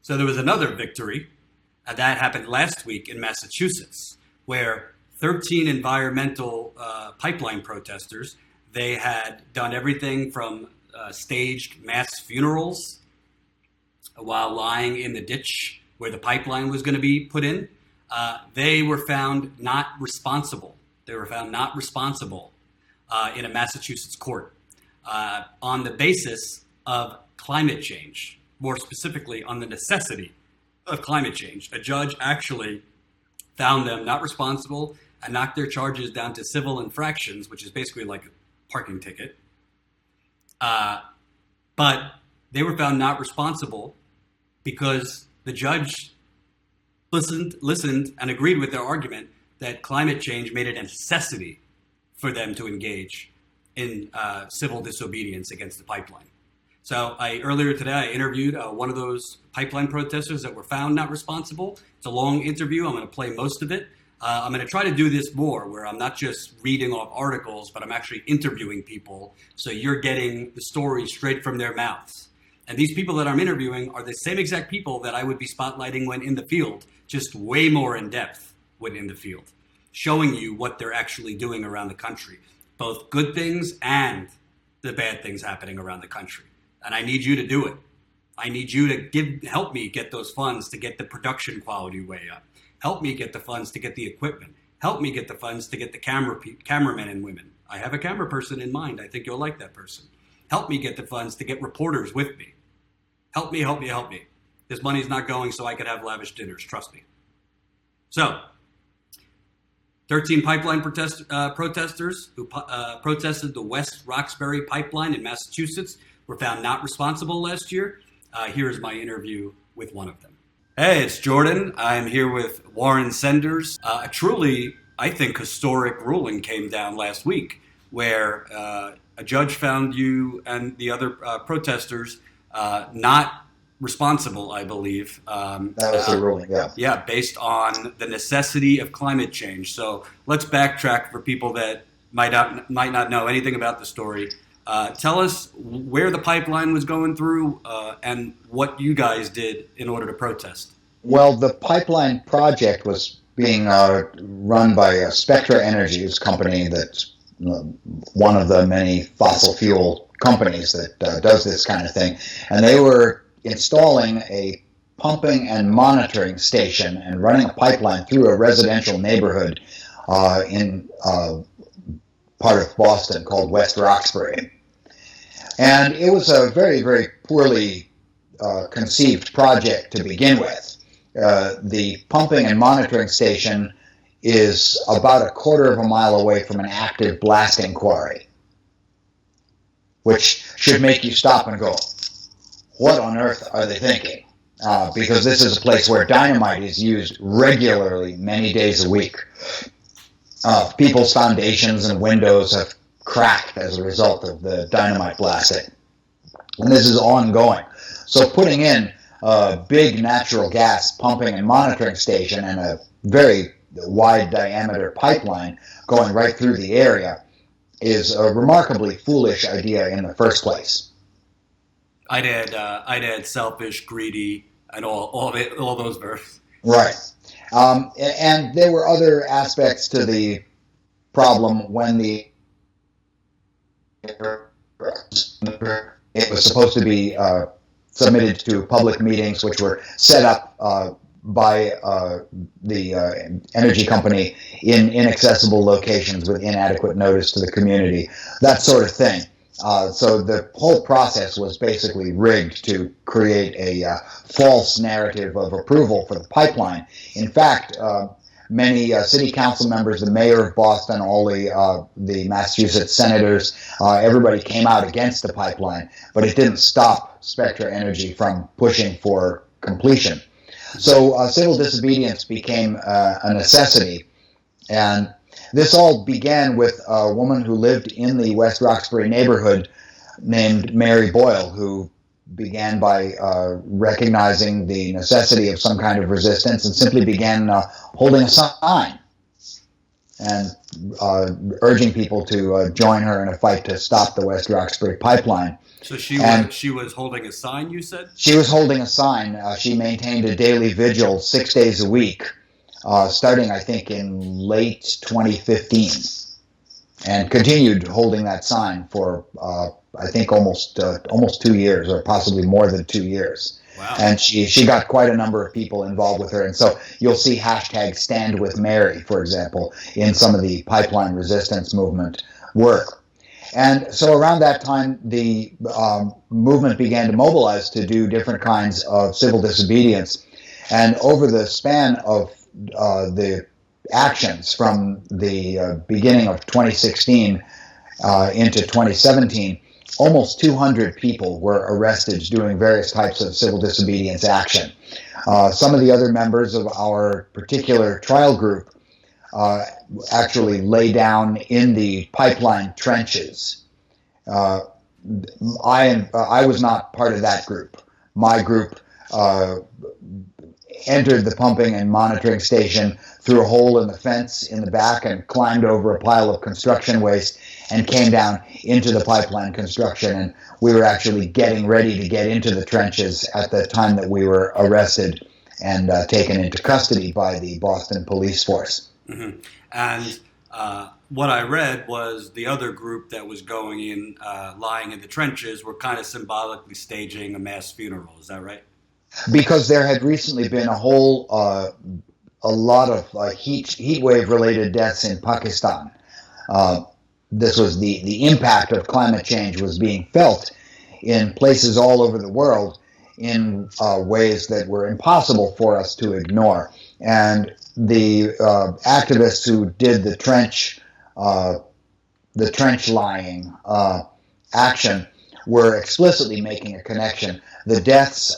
So there was another victory, and that happened last week in Massachusetts, where 13 environmental pipeline protesters, they had done everything from staged mass funerals while lying in the ditch where the pipeline was going to be put in. They were found not responsible. They were found not responsible in a Massachusetts court on the basis of climate change, more specifically on the necessity of climate change. A judge actually found them not responsible and knocked their charges down to civil infractions, which is basically like a parking ticket. But they were found not responsible because the judge listened and agreed with their argument that climate change made it a necessity for them to engage in civil disobedience against the pipeline. So earlier today, I interviewed one of those pipeline protesters that were found not responsible. It's a long interview. I'm going to play most of it. I'm going to try to do this more, where I'm not just reading off articles, but I'm actually interviewing people. So you're getting the story straight from their mouths. And these people that I'm interviewing are the same exact people that I would be spotlighting when in the field, just way more in depth when in the field, showing you what they're actually doing around the country, both good things and the bad things happening around the country. And I need you to do it. I need you to help me get those funds to get the production quality way up. Help me get the funds to get the equipment. Help me get the funds to get the cameramen and women. I have a camera person in mind. I think you'll like that person. Help me get the funds to get reporters with me. Help me, help me, help me. This money's not going so I could have lavish dinners, trust me. So, 13 pipeline protesters who protested the West Roxbury pipeline in Massachusetts were found not responsible last year. Here's my interview with one of them. Hey, it's Jordan. I'm here with Warren Senders. A truly, I think, historic ruling came down last week where a judge found you and the other protesters not responsible, I believe. That was the ruling, yeah. Yeah, based on the necessity of climate change. So let's backtrack for people that might not know anything about the story. Tell us where the pipeline was going through and what you guys did in order to protest. Well, the pipeline project was being run by Spectra Energy's company that's one of the many fossil fuel companies that does this kind of thing. And they were installing a pumping and monitoring station and running a pipeline through a residential neighborhood in part of Boston called West Roxbury. And it was a very, very poorly conceived project to begin with. The pumping and monitoring station is about a quarter of a mile away from an active blasting quarry, which should make you stop and go, what on earth are they thinking? Because this is a place where dynamite is used regularly, many days a week. People's foundations and windows have cracked as a result of the dynamite blasting. And this is ongoing. So putting in a big natural gas pumping and monitoring station and a very wide diameter pipeline going right through the area is a remarkably foolish idea in the first place. I'd add selfish, greedy, and all those verbs. Right. And there were other aspects to the problem when it was supposed to be submitted to public meetings, which were set up by the energy company in inaccessible locations with inadequate notice to the community, that sort of thing. So the whole process was basically rigged to create a false narrative of approval for the pipeline. In fact, many city council members, the mayor of Boston, all the Massachusetts senators, everybody came out against the pipeline, but it didn't stop Spectra Energy from pushing for completion. So civil disobedience became a necessity, and this all began with a woman who lived in the West Roxbury neighborhood named Mary Boyle, who began by recognizing the necessity of some kind of resistance and simply began holding a sign and urging people to join her in a fight to stop the West Roxbury pipeline. So And she was holding a sign, you said? she was holding a sign. She maintained a daily vigil 6 days a week, starting, I think, in late 2015, and continued holding that sign for, I think, almost 2 years, or possibly more than 2 years. Wow. And she got quite a number of people involved with her. And so you'll see hashtag Stand With Mary, for example, in some of the pipeline resistance movement work. And so around that time, the movement began to mobilize to do different kinds of civil disobedience. And over the span of the actions from the beginning of 2016 into 2017, almost 200 people were arrested doing various types of civil disobedience action. Some of the other members of our particular trial group actually lay down in the pipeline trenches. I was not part of that group. My group entered the pumping and monitoring station through a hole in the fence in the back and climbed over a pile of construction waste and came down into the pipeline construction. And we were actually getting ready to get into the trenches at the time that we were arrested and taken into custody by the Boston police force. Mm-hmm. And what I read was the other group that was going in, lying in the trenches, were kind of symbolically staging a mass funeral. Is that right? Because there had recently been a lot of heat wave related deaths in Pakistan. This was the impact of climate change was being felt in places all over the world in ways that were impossible for us to ignore. And the activists who did the trench lying action were explicitly making a connection. The deaths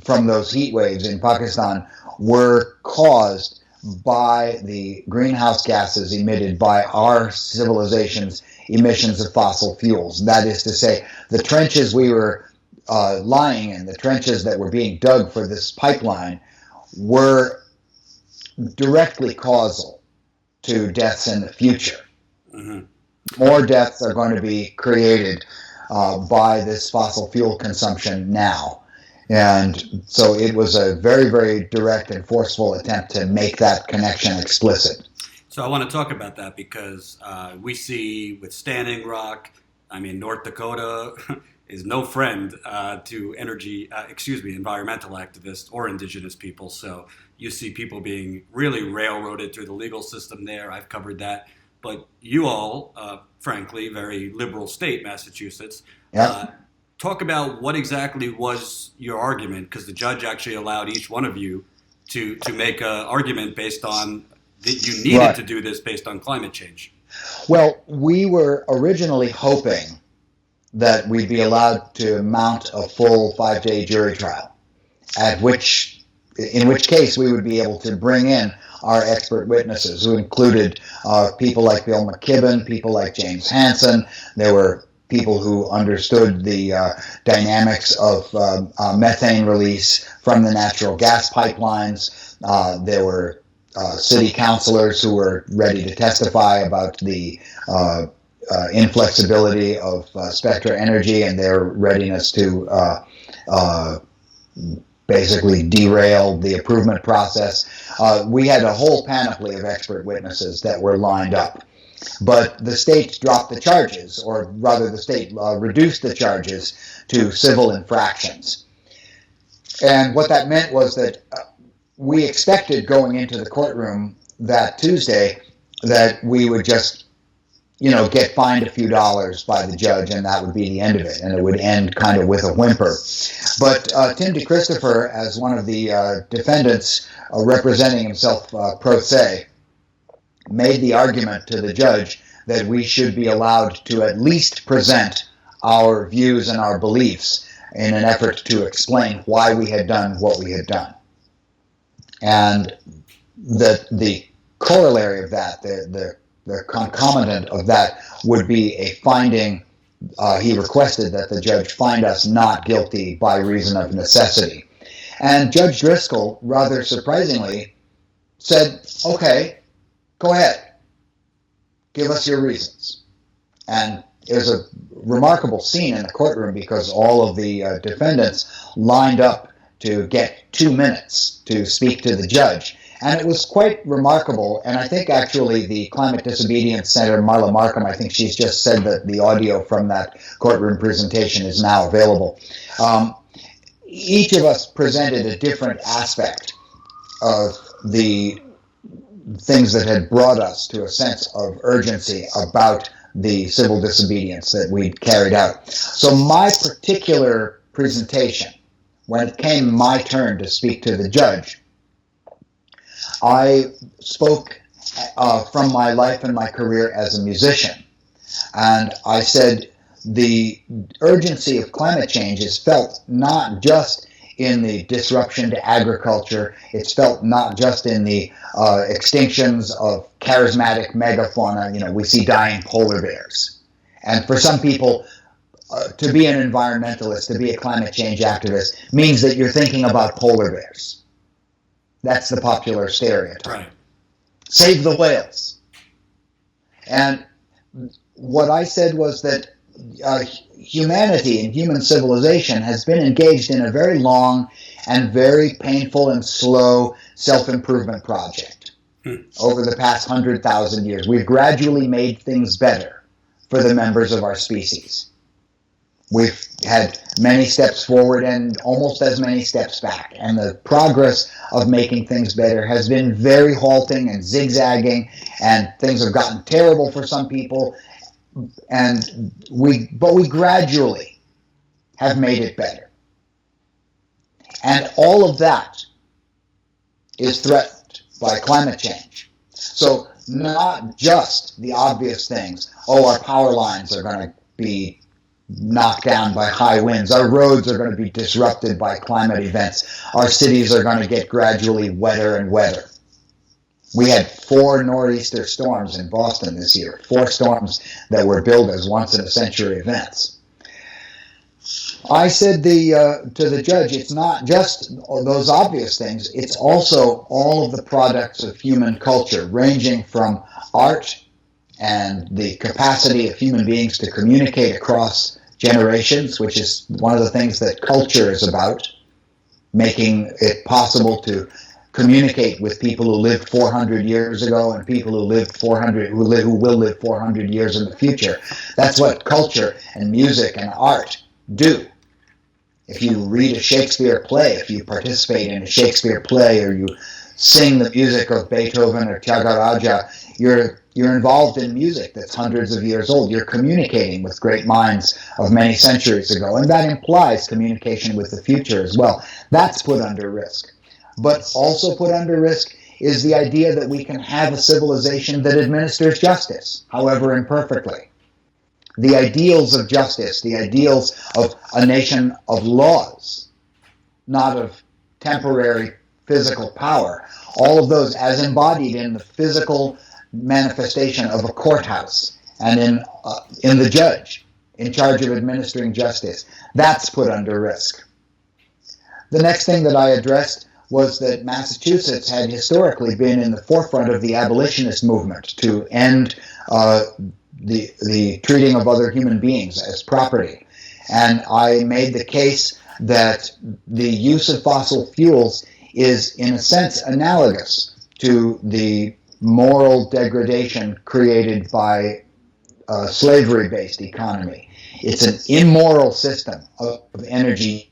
from those heat waves in Pakistan were caused by the greenhouse gases emitted by our civilization's emissions of fossil fuels. That is to say, the trenches we were lying in, the trenches that were being dug for this pipeline, were directly causal to deaths in the future. Mm-hmm. More deaths are going to be created by this fossil fuel consumption now. And so it was a very, very direct and forceful attempt to make that connection explicit. So I want to talk about that because we see with Standing Rock, North Dakota is no friend to environmental activists or indigenous people. So you see people being really railroaded through the legal system there. I've covered that. But you all, frankly, very liberal state, Massachusetts, talk about what exactly was your argument, because the judge actually allowed each one of you to make an argument based on that you needed to do this based on climate change. Well, we were originally hoping that we'd be allowed to mount a full 5-day jury trial, in which case we would be able to bring in our expert witnesses, who included people like Bill McKibben, people like James Hansen. There were people who understood the dynamics of methane release from the natural gas pipelines. There were city councilors who were ready to testify about the inflexibility of Spectra Energy and their readiness to basically derail the approval process. We had a whole panoply of expert witnesses that were lined up. But the state dropped the charges, or rather the state reduced the charges to civil infractions. And what that meant was that we expected going into the courtroom that Tuesday that we would just, get fined a few dollars by the judge, and that would be the end of it, and it would end kind of with a whimper. But Tim DeChristopher, as one of the defendants representing himself pro se, made the argument to the judge that we should be allowed to at least present our views and our beliefs in an effort to explain why we had done what we had done. And the corollary of that, the concomitant of that, would be a finding. He requested that the judge find us not guilty by reason of necessity. And Judge Driscoll, rather surprisingly, said, okay, go ahead. Give us your reasons. And it was a remarkable scene in the courtroom because all of the defendants lined up to get 2 minutes to speak to the judge. And it was quite remarkable, and I think actually the Climate Disobedience Center, Marla Markham, I think she's just said that the audio from that courtroom presentation is now available. Each of us presented a different aspect of the things that had brought us to a sense of urgency about the civil disobedience that we'd carried out. So my particular presentation, when it came my turn to speak to the judge, I spoke from my life and my career as a musician. And I said the urgency of climate change is felt not just in the disruption to agriculture, it's felt not just in the extinctions of charismatic megafauna. You know, we see dying polar bears. And for some people, to be an environmentalist, to be a climate change activist, means that you're thinking about polar bears. That's the popular stereotype. Right. Save the whales. And what I said was that humanity and human civilization has been engaged in a very long and very painful and slow self-improvement project over the past 100,000 years. We've gradually made things better for the members of our species. We've had many steps forward and almost as many steps back. And the progress of making things better has been very halting and zigzagging, and things have gotten terrible for some people. But we gradually have made it better. And all of that is threatened by climate change. So not just the obvious things, our power lines are going to be knocked down by high winds, our roads are going to be disrupted by climate events, our cities are going to get gradually wetter and wetter. We had 4 nor'easter storms in Boston this year, 4 storms that were billed as once-in-a-century events. I said to the judge, it's not just those obvious things, it's also all of the products of human culture, ranging from art and the capacity of human beings to communicate across generations, which is one of the things that culture is about, making it possible to communicate with people who lived 400 years ago and people who will live 400 years in the future. That's what culture and music and art do. If you read a Shakespeare play, if you participate in a Shakespeare play, or you sing the music of Beethoven or Tyagaraja, you're involved in music that's hundreds of years old. You're communicating with great minds of many centuries ago, and that implies communication with the future as well. That's put under risk. But also put under risk is the idea that we can have a civilization that administers justice, however imperfectly. The ideals of justice, the ideals of a nation of laws, not of temporary physical power, all of those as embodied in the physical manifestation of a courthouse and in the judge in charge of administering justice, that's put under risk. The next thing that I addressed was that Massachusetts had historically been in the forefront of the abolitionist movement to end the treating of other human beings as property. And I made the case that the use of fossil fuels is, in a sense, analogous to the moral degradation created by a slavery-based economy. It's an immoral system of energy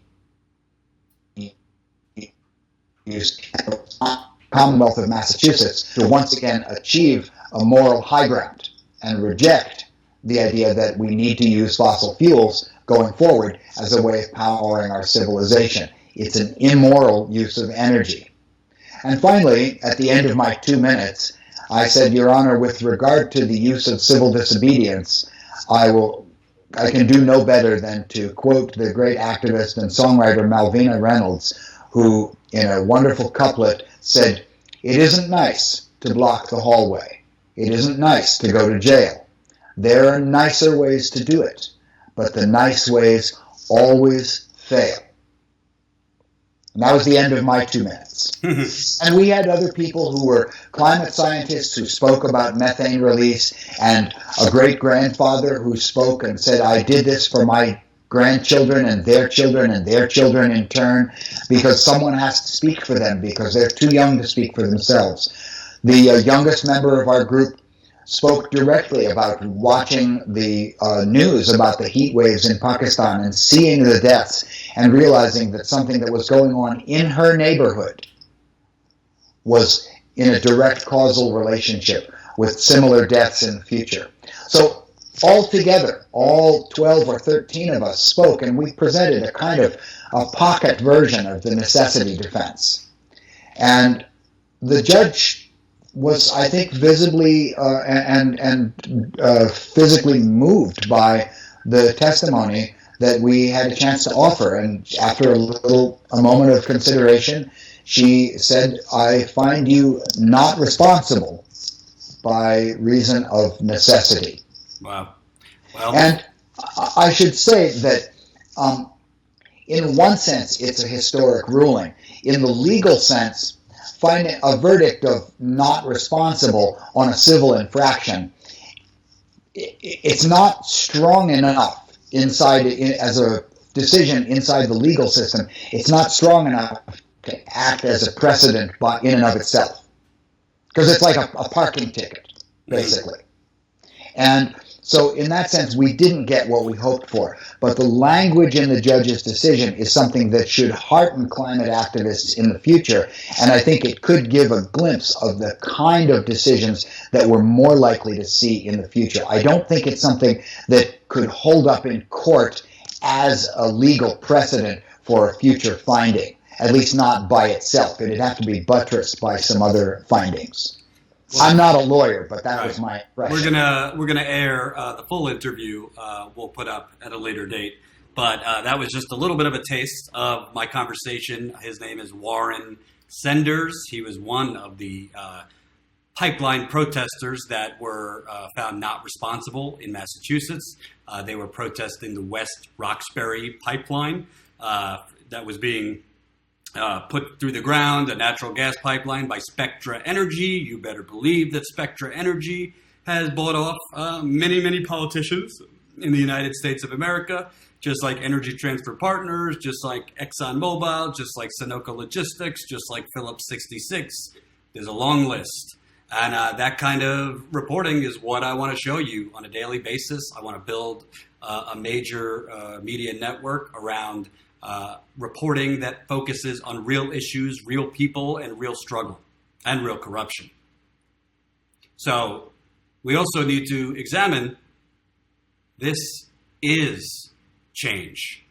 use. Commonwealth of Massachusetts to once again achieve a moral high ground and reject the idea that we need to use fossil fuels going forward as a way of powering our civilization. It's an immoral use of energy. And finally, at the end of my 2 minutes, I said, Your Honor, with regard to the use of civil disobedience, I can do no better than to quote the great activist and songwriter Malvina Reynolds, who, in a wonderful couplet, said, "It isn't nice to block the hallway. It isn't nice to go to jail. There are nicer ways to do it, but the nice ways always fail." And that was the end of my 2 minutes. And we had other people who were climate scientists who spoke about methane release, and a great-grandfather who spoke and said, I did this for my grandchildren and their children and their children in turn, because someone has to speak for them because they're too young to speak for themselves. The youngest member of our group spoke directly about watching the news about the heat waves in Pakistan and seeing the deaths and realizing that something that was going on in her neighborhood was in a direct causal relationship with similar deaths in the future. So altogether, all 12 or 13 of us spoke, and we presented a kind of a pocket version of the necessity defense. And the judge was, I think, visibly and physically moved by the testimony that we had a chance to offer. And after a moment of consideration, she said, I find you not responsible by reason of necessity. Wow. Well, and I should say that in one sense, it's a historic ruling. In the legal sense, finding a verdict of not responsible on a civil infraction, it's not strong enough as a decision inside the legal system. It's not strong enough to act as a precedent in and of itself, because it's like a parking ticket, basically. And so in that sense, we didn't get what we hoped for. But the language in the judge's decision is something that should hearten climate activists in the future. And I think it could give a glimpse of the kind of decisions that we're more likely to see in the future. I don't think it's something that could hold up in court as a legal precedent for a future finding, at least not by itself. It'd have to be buttressed by some other findings. Well, I'm not a lawyer, but that was my impression. We're gonna air the full interview. We'll put up at a later date. But that was just a little bit of a taste of my conversation. His name is Warren Senders. He was one of the pipeline protesters that were found not responsible in Massachusetts. They were protesting the West Roxbury pipeline that was being put through the ground, a natural gas pipeline by Spectra Energy. You better believe that Spectra Energy has bought off many, many politicians in the United States of America, just like Energy Transfer Partners, just like ExxonMobil, just like Sunoco Logistics, just like Phillips 66. There's a long list. And that kind of reporting is what I want to show you on a daily basis. I want to build a major media network around reporting that focuses on real issues, real people, and real struggle, and real corruption. So we also need to examine this is change.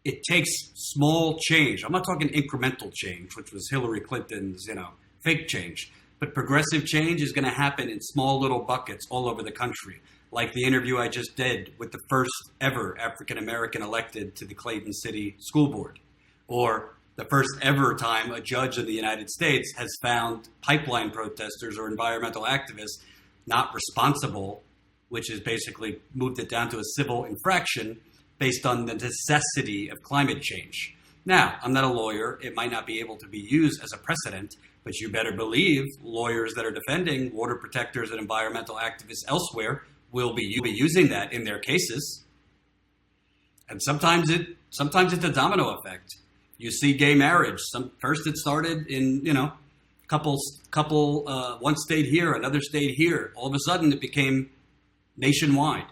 It takes small change. I'm not talking incremental change, which was Hillary Clinton's, fake change. But progressive change is going to happen in small little buckets all over the country. Like the interview I just did with the first ever African-American elected to the Clayton City School Board, or the first ever time a judge in the United States has found pipeline protesters or environmental activists not responsible, which is basically moved it down to a civil infraction based on the necessity of climate change. Now, I'm not a lawyer. It might not be able to be used as a precedent, but you better believe lawyers that are defending water protectors and environmental activists elsewhere will be using that in their cases. And sometimes it's a domino effect. You see gay marriage. First it started in, couple, one stayed here, another stayed here. All of a sudden it became nationwide.